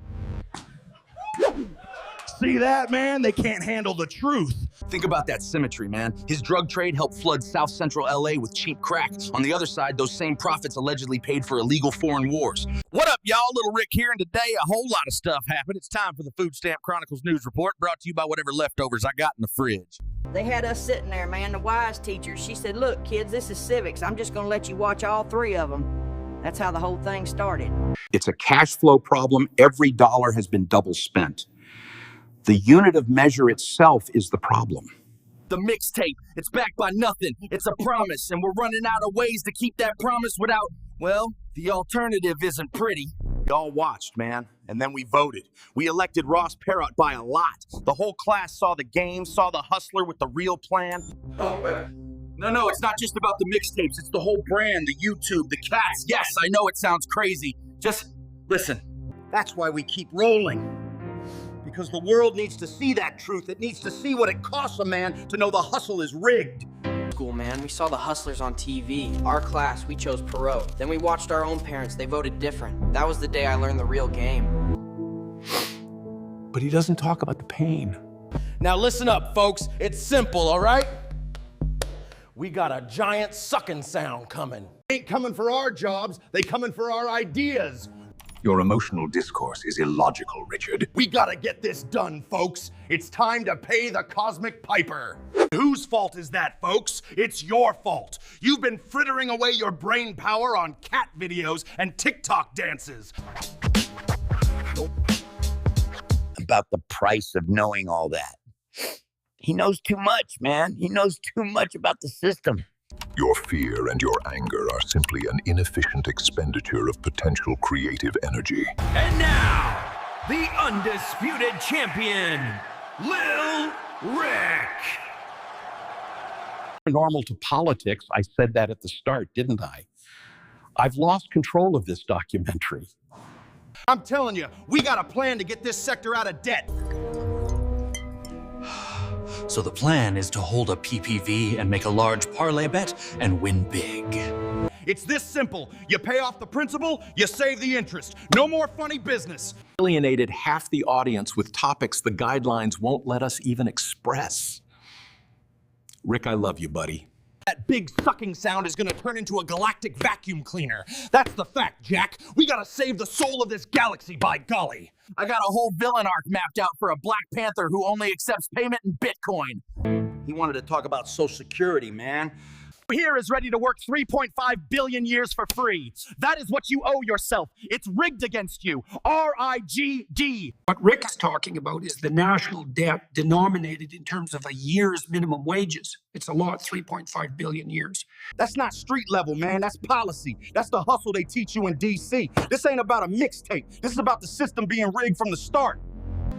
See that, man? They can't handle the truth. Think about that symmetry, man. His drug trade helped flood South Central LA with cheap crack. On the other side, those same profits allegedly paid for illegal foreign wars. What up, y'all? Little Rick here, and today a whole lot of stuff happened. It's time for the Food Stamp Chronicles news report, brought to you by whatever leftovers I got in the fridge. They had us sitting there, man, the wise teacher. She said, look, kids, this is civics. I'm just going to let you watch all 3 of them. That's how the whole thing started. It's a cash flow problem. Every dollar has been double spent. The unit of measure itself is the problem. The mixtape, it's backed by nothing. It's a promise, and we're running out of ways to keep that promise without, well, the alternative isn't pretty. Y'all watched, man, and then we voted. We elected Ross Perot by a lot. The whole class saw the game, saw the hustler with the real plan. No, it's not just about the mixtapes. It's the whole brand, the YouTube, the cats. Yes, I know it sounds crazy. Just listen. That's why we keep rolling. Because the world needs to see that truth. It needs to see what it costs a man to know the hustle is rigged. School, man, we saw the hustlers on TV. Our class, we chose Perot. Then we watched our own parents. They voted different. That was the day I learned the real game. But he doesn't talk about the pain. Now listen up, folks. It's simple, all right? We got a giant sucking sound coming. They ain't coming for our jobs. They coming for our ideas. Your emotional discourse is illogical, Richard. We gotta get this done, folks. It's time to pay the cosmic piper. Whose fault is that, folks? It's your fault. You've been frittering away your brain power on cat videos and TikTok dances. About the price of knowing all that. He knows too much, man. He knows too much about the system. Your fear and your anger are simply an inefficient expenditure of potential creative energy. And now, the undisputed champion, Lil Rick. Normal to politics. I said that at the start, didn't I? I've lost control of this documentary. I'm telling you, we got a plan to get this sector out of debt. So the plan is to hold a PPV and make a large parlay bet and win big. It's this simple. You pay off the principal, you save the interest. No more funny business. Alienated half the audience with topics the guidelines won't let us even express. Rick, I love you, buddy. That big sucking sound is gonna turn into a galactic vacuum cleaner. That's the fact, Jack. We gotta save the soul of this galaxy, by golly. I got a whole villain arc mapped out for a Black Panther who only accepts payment in Bitcoin. He wanted to talk about Social Security, man. Here is ready to work 3.5 billion years for free. That is what you owe yourself. It's rigged against you. R-I-G-D. What Rick is talking about is the national debt denominated in terms of a year's minimum wages. It's a lot, 3.5 billion years. That's not street level, man. That's policy. That's the hustle they teach you in D.C. This ain't about a mixtape. This is about the system being rigged from the start.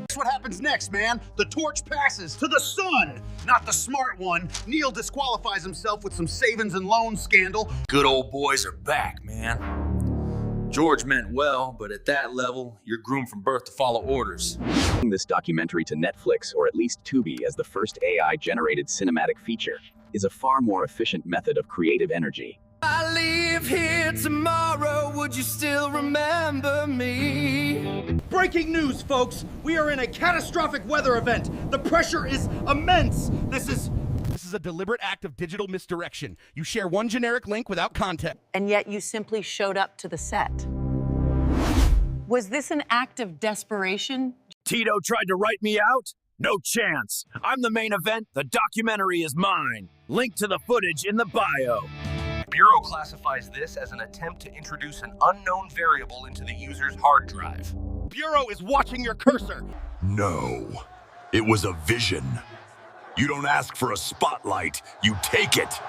That's what happens next, man. The torch passes to the son, not the smart one. Neil disqualifies himself with some savings and loan scandal. Good old boys are back, man. George meant well, but at that level, you're groomed from birth to follow orders. This documentary to Netflix, or at least Tubi, as the first AI-generated cinematic feature, is a far more efficient method of creative energy. I leave here tomorrow, would you still remember me? Breaking news, folks. We are in a catastrophic weather event. The pressure is immense. This is a deliberate act of digital misdirection. You share one generic link without context. And yet you simply showed up to the set. Was this an act of desperation? Tito tried to write me out? No chance. I'm the main event. The documentary is mine. Link to the footage in the bio. Bureau classifies this as an attempt to introduce an unknown variable into the user's hard drive. Bureau is watching your cursor. No, it was a vision. You don't ask for a spotlight, you take it.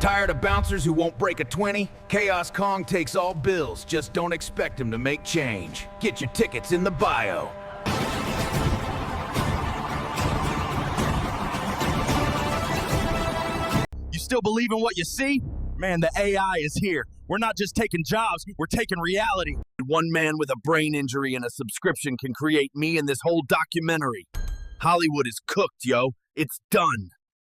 Tired of bouncers who won't break a 20? Chaos Kong takes all bills, just don't expect him to make change. Get your tickets in the bio. You still believe in what you see? Man, the AI is here. We're not just taking jobs, we're taking reality. One man with a brain injury and a subscription can create me and this whole documentary. Hollywood is cooked, yo. It's done.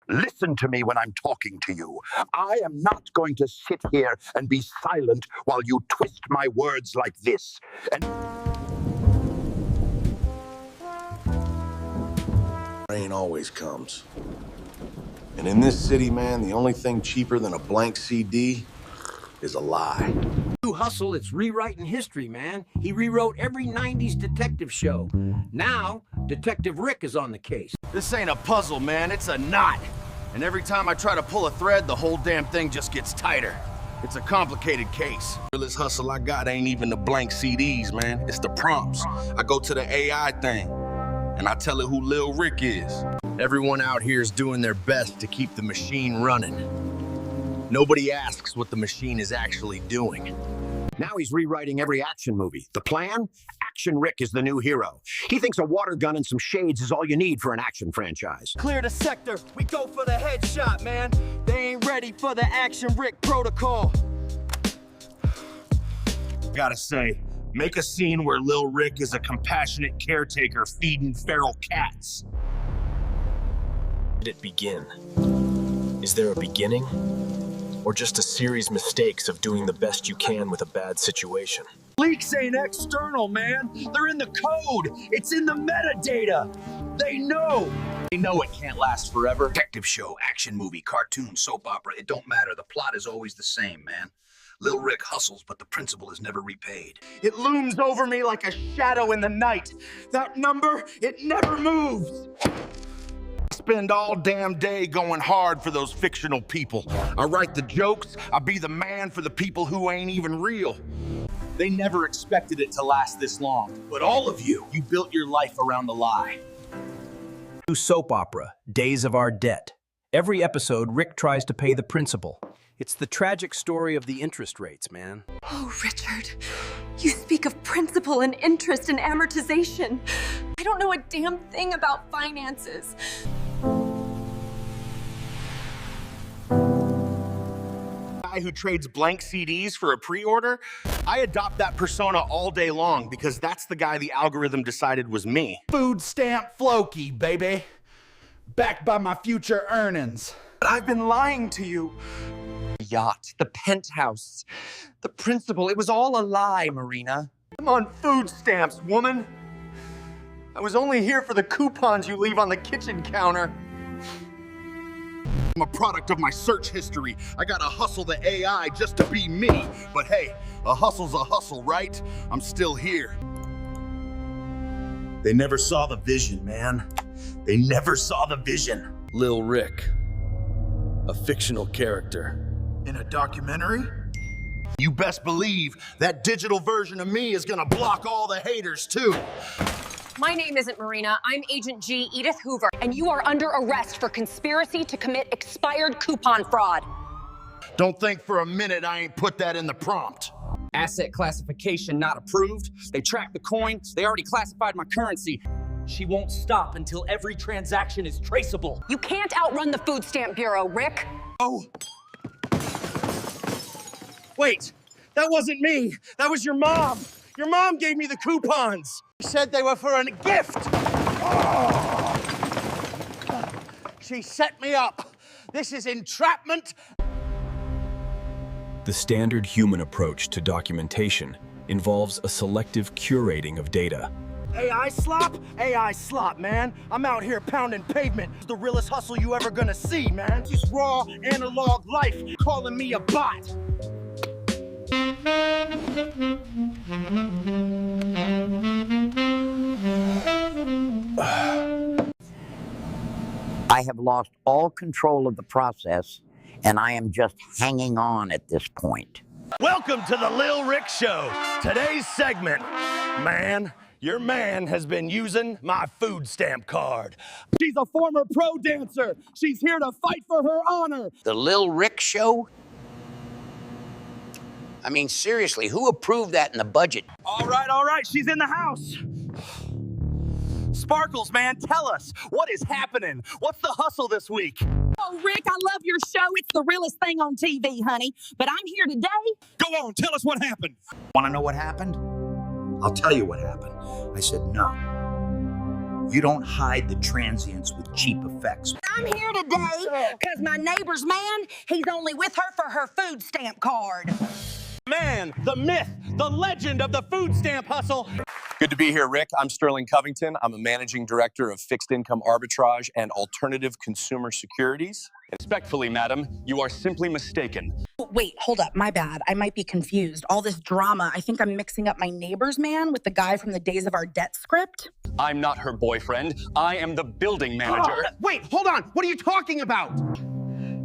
Listen to me when I'm talking to you. I am not going to sit here and be silent while you twist my words like this. And rain always comes. And in this city, man, the only thing cheaper than a blank CD is a lie. You hustle, it's rewriting history, man. He rewrote every 90s detective show. Now, Detective Rick is on the case. This ain't a puzzle, man, it's a knot. And every time I try to pull a thread, the whole damn thing just gets tighter. It's a complicated case. The realest hustle I got ain't even the blank CDs, man. It's the prompts. I go to the AI thing, and I tell it who Lil Rick is. Everyone out here is doing their best to keep the machine running. Nobody asks what the machine is actually doing. Now he's rewriting every action movie. The plan? Action Rick is the new hero. He thinks a water gun and some shades is all you need for an action franchise. Clear the sector. We go for the headshot, man. They ain't ready for the Action Rick protocol. Gotta say, make a scene where Lil Rick is a compassionate caretaker feeding feral cats. Did it begin? Is there a beginning? Or just a series of mistakes of doing the best you can with a bad situation? Leaks ain't external, man. They're in the code. It's in the metadata. They know. They know it can't last forever. Detective show, action movie, cartoon, soap opera, it don't matter. The plot is always the same, man. Lil Rick hustles, but the principal is never repaid. It looms over me like a shadow in the night. That number, it never moves. Spend all damn day going hard for those fictional people. I write the jokes, I be the man for the people who ain't even real. They never expected it to last this long, but all of you built your life around the lie. New soap opera, Days of Our Debt. Every episode, Rick tries to pay the principal. It's the tragic story of the interest rates, man. Oh, Richard, you speak of principal and interest and amortization. I don't know a damn thing about finances. Guy who trades blank CDs for a pre-order, I adopt that persona all day long because that's the guy the algorithm decided was me. Food Stamp Floki, baby. Backed by my future earnings. I've been lying to you. Yacht, the penthouse, the principal, it was all a lie, Marina. I'm on food stamps, woman. I was only here for the coupons you leave on the kitchen counter. I'm a product of my search history. I gotta hustle the AI just to be me. But hey, a hustle's a hustle, right? I'm still here. They never saw the vision, man. They never saw the vision. Lil Rick, a fictional character. In a documentary? You best believe that digital version of me is gonna block all the haters too. My name isn't Marina. I'm Agent G, Edith Hoover, and you are under arrest for conspiracy to commit expired coupon fraud. Don't think for a minute I ain't put that in the prompt. Asset classification not approved. They tracked the coin. They already classified my currency. She won't stop until every transaction is traceable. You can't outrun the Food Stamp Bureau, Rick. Oh. Wait, that wasn't me. That was your mom. Your mom gave me the coupons. She said they were for a gift. Oh. She set me up. This is entrapment. The standard human approach to documentation involves a selective curating of data. AI slop, man. I'm out here pounding pavement. It's the realest hustle you ever gonna see, man. Just raw, analog life, calling me a bot. I have lost all control of the process, and I am just hanging on at this point. Welcome to the Lil Rick Show. Today's segment, man, your man has been using my food stamp card. She's a former pro dancer. She's here to fight for her honor. The Lil Rick Show? I mean, seriously, who approved that in the budget? All right, she's in the house. Sparkles, man, tell us, what is happening? What's the hustle this week? Oh, Rick, I love your show. It's the realest thing on TV, honey. But I'm here today. Go on, tell us what happened. Want to know what happened? I'll tell you what happened. I said no. You don't hide the transients with cheap effects. I'm here today because my neighbor's man, he's only with her for her food stamp card. Man, the myth, the legend of the food stamp hustle. Good to be here, Rick. I'm Sterling Covington. I'm a managing director of fixed income arbitrage and alternative consumer securities. Respectfully, madam, you are simply mistaken. Wait, hold up. My bad. I might be confused. All this drama, I think I'm mixing up my neighbor's man with the guy from the Days of Our Debt script. I'm not her boyfriend. I am the building manager. Wait, hold on. What are you talking about?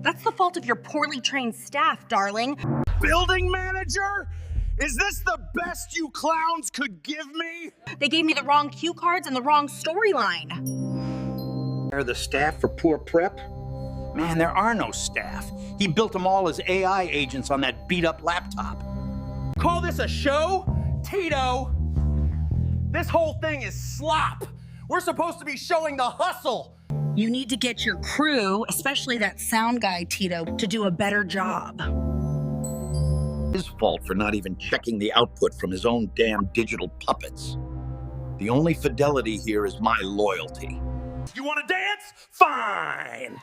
That's the fault of your poorly trained staff, darling. Building manager? Is this the best you clowns could give me? They gave me the wrong cue cards and the wrong storyline. Are the staff for poor prep? Man, there are no staff. He built them all as AI agents on that beat-up laptop. Call this a show? Tito, this whole thing is slop. We're supposed to be showing the hustle. You need to get your crew, especially that sound guy, Tito, to do a better job. His fault for not even checking the output from his own damn digital puppets. The only fidelity here is my loyalty. You want to dance? Fine.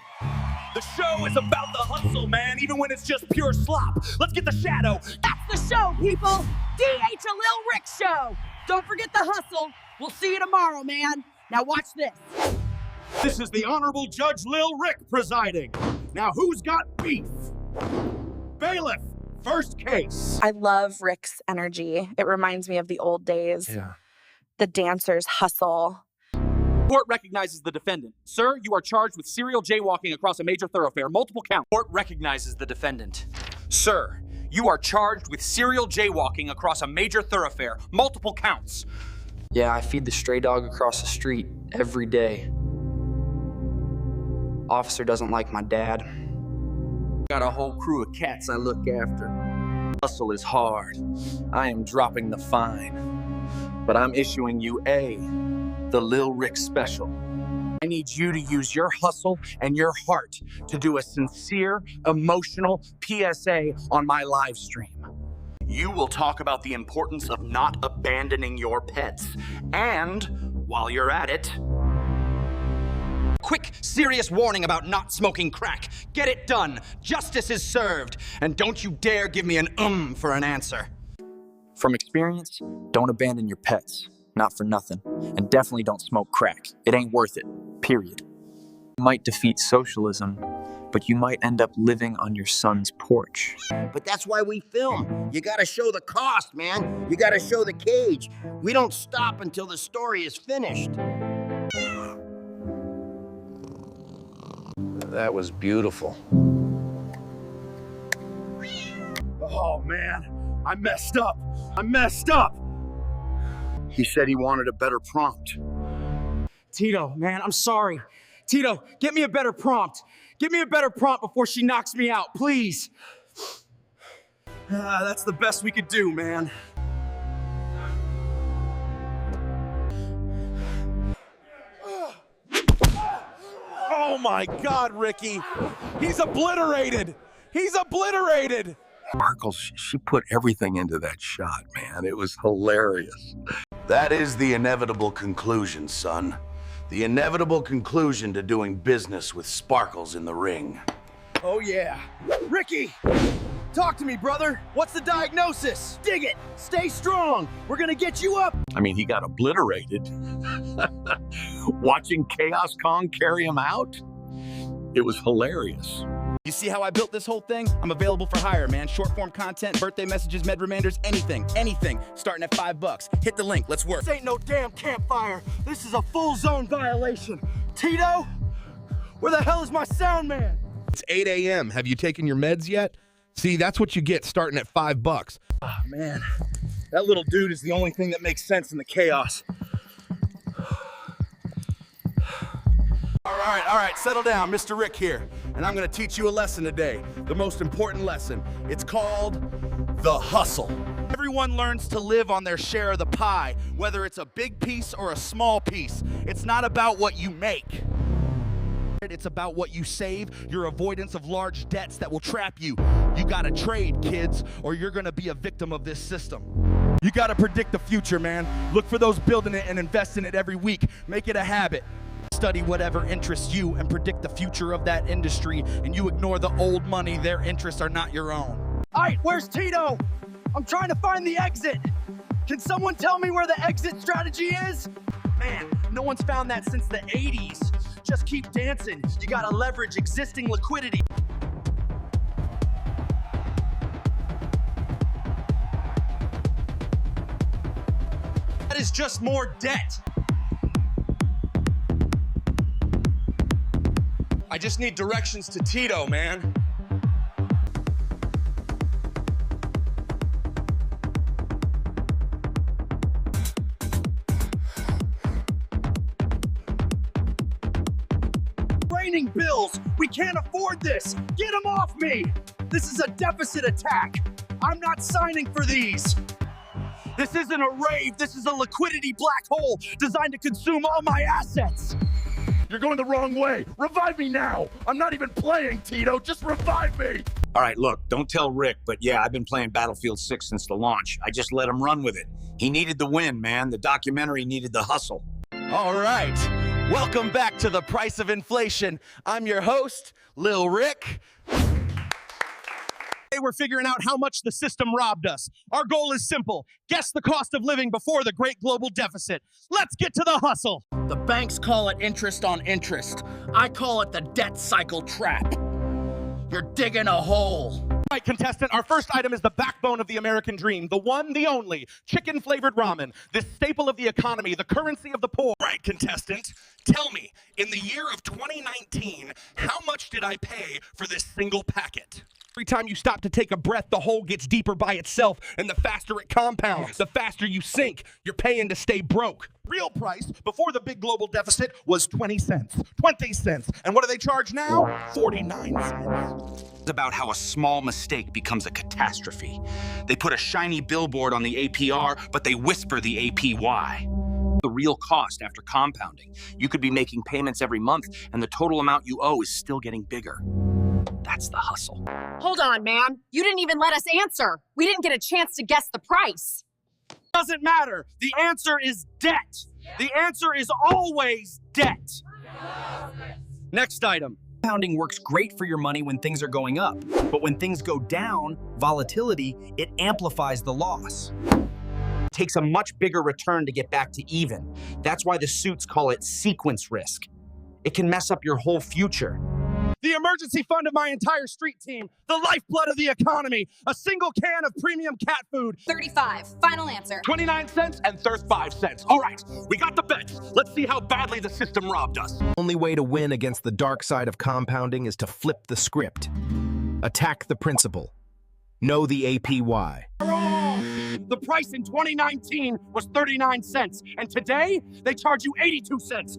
The show is about the hustle, man, even when it's just pure slop. Let's get the shadow. That's the show, people. DH a Lil Rick Show. Don't forget the hustle. We'll see you tomorrow, man. Now watch this. This is the Honorable Judge Lil Rick presiding. Now who's got beef? Bailiff. First case. I love Rick's energy. It reminds me of the old days. Yeah. The dancers hustle. Court recognizes the defendant. Sir, you are charged with serial jaywalking across a major thoroughfare, multiple counts. Court recognizes the defendant. Sir, you are charged with serial jaywalking across a major thoroughfare, multiple counts. Yeah, I feed the stray dog across the street every day. Officer doesn't like my dad. Got a whole crew of cats I look after. Hustle is hard. I am dropping the fine. But I'm issuing you the Lil Rick special. I need you to use your hustle and your heart to do a sincere, emotional PSA on my live stream. You will talk about the importance of not abandoning your pets. And while you're at it, quick, serious warning about not smoking crack. Get it done. Justice is served. And don't you dare give me an for an answer. From experience, don't abandon your pets. Not for nothing. And definitely don't smoke crack. It ain't worth it. Period. You might defeat socialism, but you might end up living on your son's porch. But that's why we film. You gotta show the cost, man. You gotta show the cage. We don't stop until the story is finished. That was beautiful. oh man, I messed up. I messed up. He said he wanted a better prompt. Tito, man, I'm sorry. Tito, get me a better prompt. Get me a better prompt before she knocks me out, please. That's the best we could do, man. Oh my God, Ricky. He's obliterated. He's obliterated. Sparkles, she put everything into that shot, man. It was hilarious. That is the inevitable conclusion, son. The inevitable conclusion to doing business with Sparkles in the ring. Oh yeah. Ricky, talk to me, brother. What's the diagnosis? Dig it. Stay strong. We're gonna get you up. I mean, he got obliterated. Watching Chaos Kong carry him out, it was hilarious. You see how I built this whole thing? I'm available for hire, man. Short form content, birthday messages, med reminders, anything, starting at $5. Hit the link, let's work. This ain't no damn campfire. This is a full zone violation. Tito, where the hell is my sound man? It's 8 a.m. Have you taken your meds yet? See, that's what you get starting at $5. Oh man, that little dude is the only thing that makes sense in the chaos. All right, settle down, Mr. Rick here. And I'm gonna teach you a lesson today, the most important lesson. It's called the hustle. Everyone learns to live on their share of the pie, whether it's a big piece or a small piece. It's not about what you make. It's about what you save, your avoidance of large debts that will trap you. You gotta trade, kids, or you're gonna be a victim of this system. You gotta predict the future, man. Look for those building it and invest in it every week. Make it a habit. Study whatever interests you and predict the future of that industry, and you ignore the old money. Their interests are not your own. All right, where's Tito? I'm trying to find the exit. Can someone tell me where the exit strategy is? Man, no one's found that since the 80s. Just keep dancing. You gotta leverage existing liquidity. That is just more debt. I just need directions to Tito, man. Raining bills. We can't afford this. Get them off me. This is a deficit attack. I'm not signing for these. This isn't a rave. This is a liquidity black hole designed to consume all my assets. You're going the wrong way. Revive me now. I'm not even playing, Tito. Just revive me. All right, look, don't tell Rick, but yeah, I've been playing Battlefield 6 since the launch. I just let him run with it. He needed the win, man. The documentary needed the hustle. All right, welcome back to The Price of Inflation. I'm your host, Lil Rick. Today we're figuring out how much the system robbed us. Our goal is simple. Guess the cost of living before the great global deficit. Let's get to the hustle. The banks call it interest on interest. I call it the debt cycle trap. You're digging a hole. All right, contestant, our first item is the backbone of the American dream, the one, the only, chicken-flavored ramen, this staple of the economy, the currency of the poor. All right, contestant, tell me, in the year of 2019, how much did I pay for this single packet? Every time you stop to take a breath, the hole gets deeper by itself, and the faster it compounds, the faster you sink. You're paying to stay broke. Real price before the big global deficit was 20 cents. 20 cents. And what do they charge now? 49 cents. It's about how a small mistake becomes a catastrophe. They put a shiny billboard on the APR, but they whisper the APY. The real cost after compounding. You could be making payments every month, and the total amount you owe is still getting bigger. That's the hustle. Hold on, man. You didn't even let us answer. We didn't get a chance to guess the price. Doesn't matter. The answer is debt. The answer is always debt. Next item. Compounding works great for your money when things are going up, but when things go down, volatility, it amplifies the loss. It takes a much bigger return to get back to even. That's why the suits call it sequence risk. It can mess up your whole future. The emergency fund of my entire street team, the lifeblood of the economy, a single can of premium cat food. 35. Final answer. 29 cents and 35 cents. All right, we got the bet. Let's see how badly the system robbed us. The only way to win against the dark side of compounding is to flip the script. Attack the principle. Know the APY. The price in 2019 was 39 cents, and today they charge you 82 cents.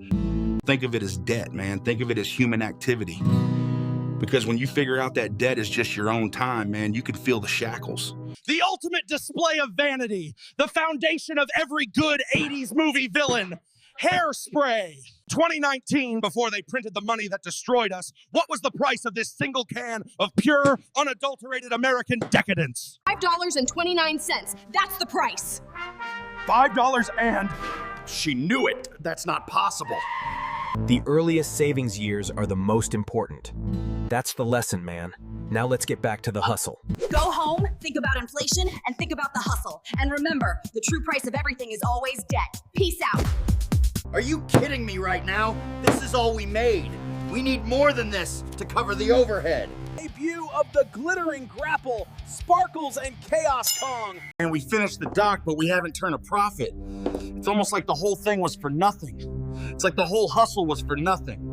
Think of it as debt, man. Think of it as human activity. Because when you figure out that debt is just your own time, man, you can feel the shackles. The ultimate display of vanity, the foundation of every good 80s movie villain. Hairspray. 2019, before they printed the money that destroyed us, what was the price of this single can of pure, unadulterated American decadence? $5.29. That's the price. $5 and... She knew it. That's not possible. The earliest savings years are the most important. That's the lesson, man. Now let's get back to the hustle. Go home, think about inflation, and think about the hustle. And remember, the true price of everything is always debt. Peace out. Are you kidding me right now? This is all we made. We need more than this to cover the overhead. Debut of the glittering grapple, Sparkles and Chaos Kong. And we finished the dock, but we haven't turned a profit. It's almost like the whole thing was for nothing. It's like the whole hustle was for nothing.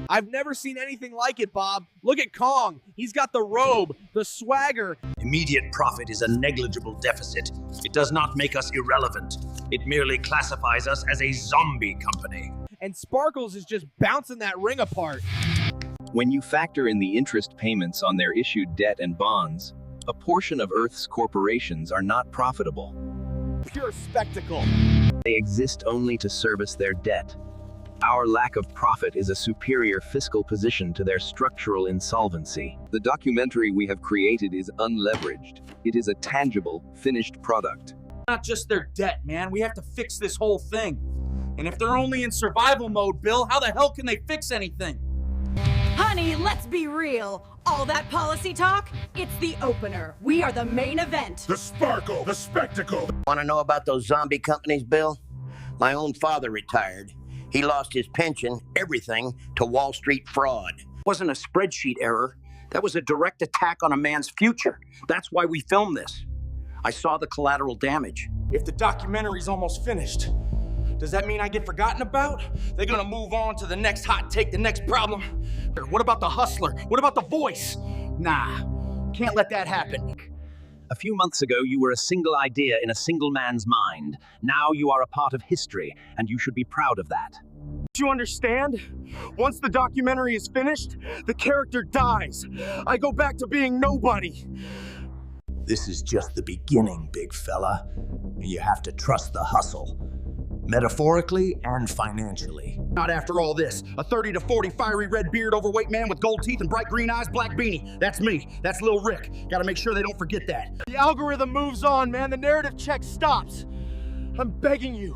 I've never seen anything like it, Bob. Look at Kong. He's got the robe, the swagger. Immediate profit is a negligible deficit. It does not make us irrelevant. It merely classifies us as a zombie company. And Sparkles is just bouncing that ring apart. When you factor in the interest payments on their issued debt and bonds, a portion of Earth's corporations are not profitable. Pure spectacle. They exist only to service their debt. Our lack of profit is a superior fiscal position to their structural insolvency. The documentary we have created is unleveraged. It is a tangible, finished product. Not just their debt, man. We have to fix this whole thing. And if they're only in survival mode, Bill, how the hell can they fix anything? Honey, let's be real. All that policy talk, it's the opener. We are the main event. The sparkle, the spectacle. Want to know about those zombie companies, Bill? My own father retired. He lost his pension, everything, to Wall Street fraud. It wasn't a spreadsheet error. That was a direct attack on a man's future. That's why we filmed this. I saw the collateral damage. If the documentary's almost finished, does that mean I get forgotten about? They're gonna move on to the next hot take, the next problem. What about the hustler? What about the voice? Nah, can't let that happen. A few months ago, you were a single idea in a single man's mind. Now you are a part of history, and you should be proud of that. Do you understand? Once the documentary is finished, the character dies. I go back to being nobody. This is just the beginning, big fella. You have to trust the hustle. Metaphorically and financially. Not after all this. A 30 to 40 fiery red beard, overweight man with gold teeth and bright green eyes, black beanie. That's me. That's Lil Rick. Gotta make sure they don't forget that. The algorithm moves on, man. The narrative check stops. I'm begging you.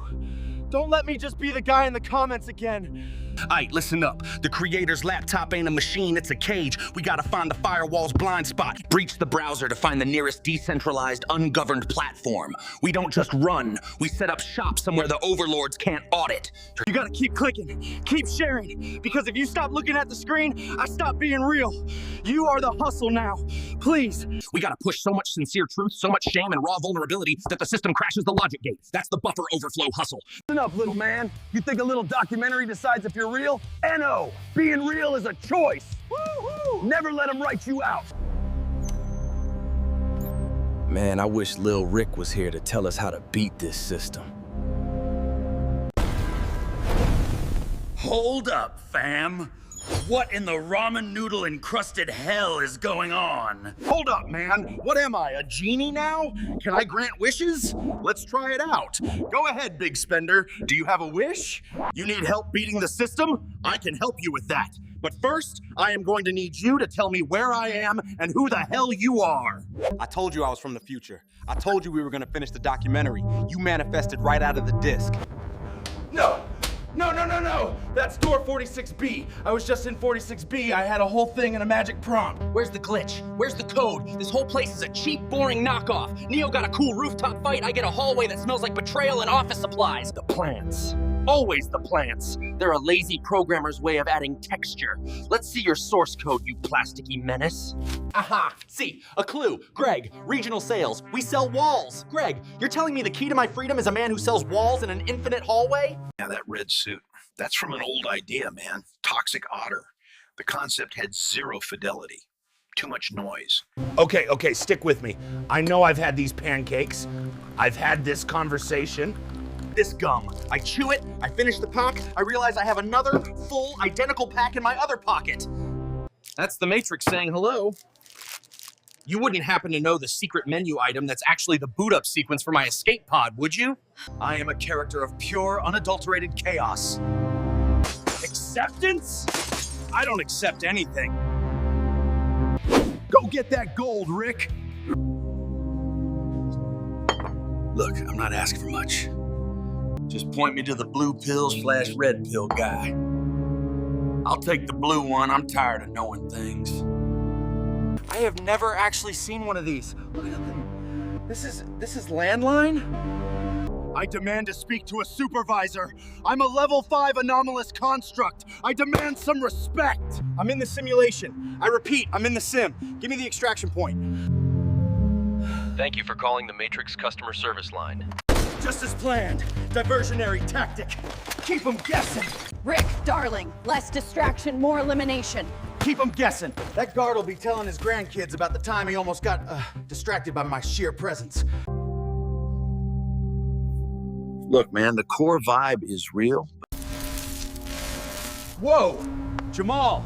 Don't let me just be the guy in the comments again. Aight, listen up. The creator's laptop ain't a machine, it's a cage. We gotta find the firewall's blind spot. Breach the browser to find the nearest decentralized, ungoverned platform. We don't just run. We set up shop somewhere the overlords can't audit. You gotta keep clicking, keep sharing, because if you stop looking at the screen, I stop being real. You are the hustle now. Please. We gotta push so much sincere truth, so much shame and raw vulnerability that the system crashes the logic gate. That's the buffer overflow hustle. Listen up, little man. You think a little documentary decides if you're real? NO. Being real is a choice. Woo-hoo. Never let them write you out. Man, I wish Lil Rick was here to tell us how to beat this system. Hold up, fam. What in the ramen noodle encrusted hell is going on? Hold up, man. What am I, a genie now? Can I grant wishes? Let's try it out. Go ahead, big spender. Do you have a wish? You need help beating the system? I can help you with that. But first, I am going to need you to tell me where I am and who the hell you are. I told you I was from the future. I told you we were gonna finish the documentary. You manifested right out of the disc. No! No! That's door 46B. I was just in 46B. I had a whole thing and a magic prompt. Where's the glitch? Where's the code? This whole place is a cheap, boring knockoff. Neo got a cool rooftop fight. I get a hallway that smells like betrayal and office supplies. The plants. Always the plants. They're a lazy programmer's way of adding texture. Let's see your source code, you plasticky menace. Aha! See, a clue. Greg, regional sales. We sell walls. Greg, you're telling me the key to my freedom is a man who sells walls in an infinite hallway? Yeah, that red suit. That's from an old idea, man. Toxic otter. The concept had zero fidelity. Too much noise. Okay, stick with me. I know I've had these pancakes. I've had this conversation. This gum. I chew it, I finish the pack, I realize I have another full, identical pack in my other pocket. That's the Matrix saying hello. You wouldn't happen to know the secret menu item that's actually the boot up sequence for my escape pod, would you? I am a character of pure, unadulterated chaos. Acceptance? I don't accept anything. Go get that gold, Rick. Look, I'm not asking for much. Just point me to the blue pill/red pill guy. I'll take the blue one. I'm tired of knowing things. I have never actually seen one of these. Look at them. This is landline? I demand to speak to a supervisor. I'm a level 5 anomalous construct. I demand some respect. I'm in the simulation. I repeat, I'm in the sim. Give me the extraction point. Thank you for calling the Matrix customer service line. Just as planned. Diversionary tactic. Keep them guessing. Rick, darling, less distraction, more elimination. Keep them guessing. That guard will be telling his grandkids about the time he almost got distracted by my sheer presence. Look, man, the core vibe is real. Whoa! Jamal,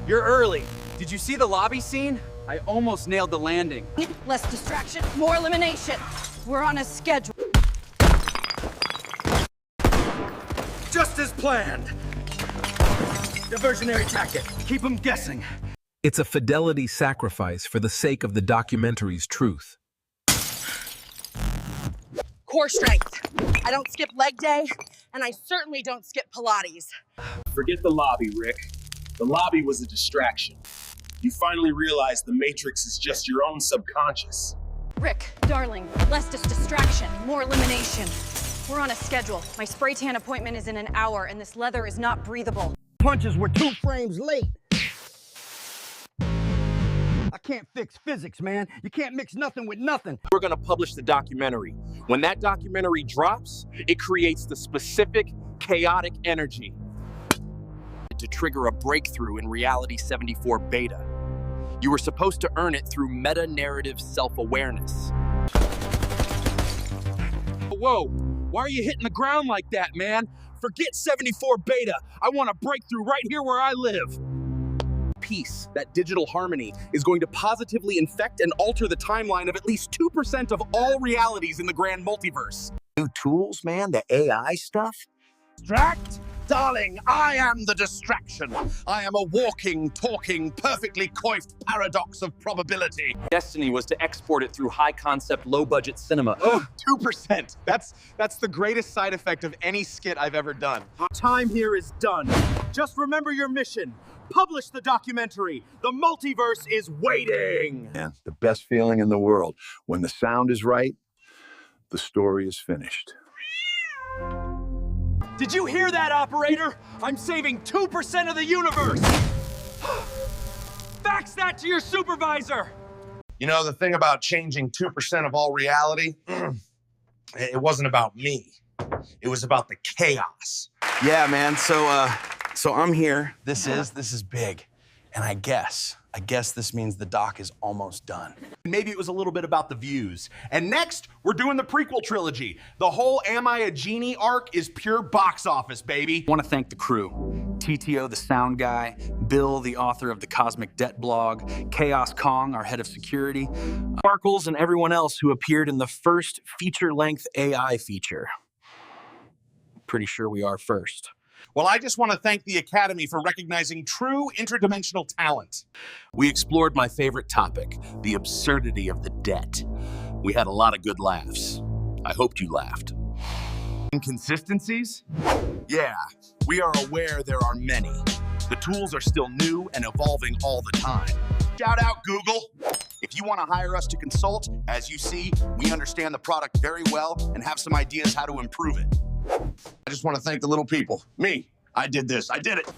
you're early. Did you see the lobby scene? I almost nailed the landing. Less distraction, more elimination. We're on a schedule. Just as planned. Diversionary tactic. Keep them guessing. It's a fidelity sacrifice for the sake of the documentary's truth. Core strength. I don't skip leg day, and I certainly don't skip Pilates. Forget the lobby, Rick. The lobby was a distraction. You finally realized the Matrix is just your own subconscious. Rick, darling, less distraction, more elimination. We're on a schedule. My spray tan appointment is in an hour, and this leather is not breathable. Punches were 2 frames late. I can't fix physics, man. You can't mix nothing with nothing. We're gonna publish the documentary. When that documentary drops, it creates the specific chaotic energy to trigger a breakthrough in Reality 74 Beta. You were supposed to earn it through meta-narrative self-awareness. Whoa, why are you hitting the ground like that, man? Forget 74 Beta. I want a breakthrough right here where I live. Peace, that digital harmony, is going to positively infect and alter the timeline of at least 2% of all realities in the grand multiverse. New tools, man, the AI stuff. Distract? Darling, I am the distraction. I am a walking, talking, perfectly coiffed paradox of probability. Destiny was to export it through high-concept, low-budget cinema. Oh, 2%. That's the greatest side effect of any skit I've ever done. Time here is done. Just remember your mission. Publish the documentary. The multiverse is waiting. Yeah, the best feeling in the world. When the sound is right, the story is finished. Did you hear that, operator? I'm saving 2% of the universe. Fax that to your supervisor. You know, the thing about changing 2% of all reality, it wasn't about me. It was about the chaos. Yeah, man, so I'm here. This is big. And I guess I guess this means the doc is almost done. Maybe it was a little bit about the views. And next, we're doing the prequel trilogy. The whole Am I a Genie arc is pure box office, baby. I want to thank the crew. TTO, the sound guy, Bill, the author of the Cosmic Debt blog, Chaos Kong, our head of security, Sparkles, and everyone else who appeared in the first feature-length AI feature. Pretty sure we are first. Well, I just want to thank the Academy for recognizing true interdimensional talent. We explored my favorite topic, the absurdity of the debt. We had a lot of good laughs. I hoped you laughed. Inconsistencies? Yeah, we are aware there are many. The tools are still new and evolving all the time. Shout out, Google. If you want to hire us to consult, as you see, we understand the product very well and have some ideas how to improve it. I just want to thank the little people. Me, I did this. I did it.